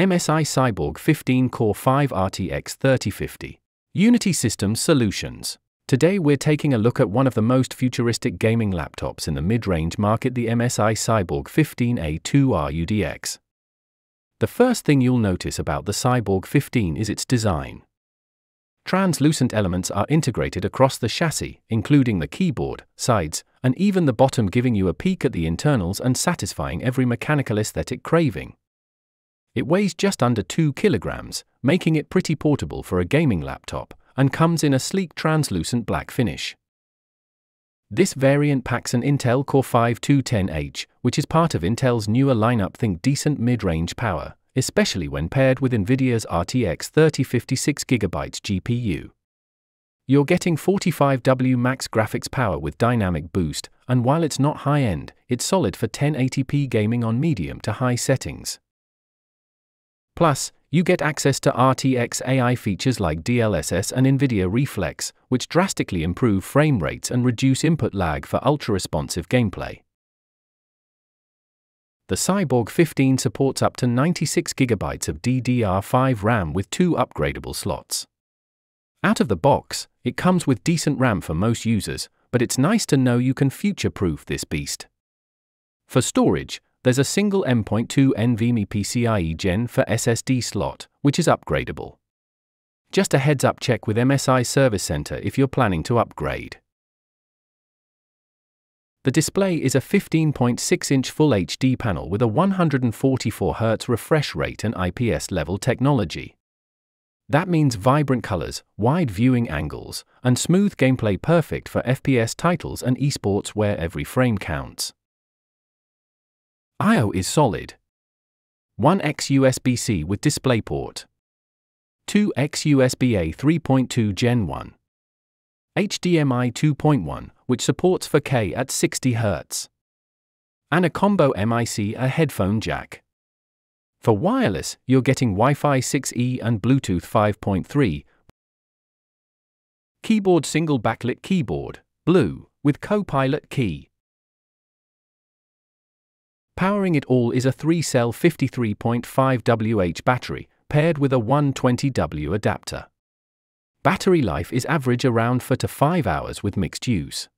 Msi Cyborg 15-Core 5 RTX 3050. Unity Systems Solutions. Today we're taking a look at one of the most futuristic gaming laptops in the mid-range market, the Msi Cyborg 15 A2RUDX. The first thing you'll notice about the Cyborg 15 is its design. Translucent elements are integrated across the chassis, including the keyboard, sides, and even the bottom, giving you a peek at the internals and satisfying every mechanical aesthetic craving. It weighs just under 2 kilograms, making it pretty portable for a gaming laptop, and comes in a sleek translucent black finish. This variant packs an Intel Core 5 210H, which is part of Intel's newer lineup. Think decent mid-range power, especially when paired with NVIDIA's RTX 3050 6GB GPU. You're getting 45W max graphics power with dynamic boost, and while it's not high-end, it's solid for 1080p gaming on medium to high settings. Plus, you get access to RTX AI features like DLSS and NVIDIA Reflex, which drastically improve frame rates and reduce input lag for ultra-responsive gameplay. The Cyborg 15 supports up to 96GB of DDR5 RAM with 2 upgradable slots. Out of the box, it comes with decent RAM for most users, but it's nice to know you can future-proof this beast. For storage, there's a single M.2 NVMe PCIe Gen for SSD slot, which is upgradable. Just a heads-up check with MSI Service Center if you're planning to upgrade. The display is a 15.6-inch Full HD panel with a 144Hz refresh rate and IPS-level technology. That means vibrant colors, wide viewing angles, and smooth gameplay, perfect for FPS titles and esports where every frame counts. I/O is solid. 1x USB-C with DisplayPort. 2x USB-A 3.2 Gen 1. HDMI 2.1, which supports 4K at 60 Hz. And a combo mic, a headphone jack. For wireless, you're getting Wi-Fi 6E and Bluetooth 5.3. Keyboard, single backlit keyboard, blue, with Copilot key. Powering it all is a 3-cell 53.5 Wh battery, paired with a 120W adapter. Battery life is average around 4 to 5 hours with mixed use.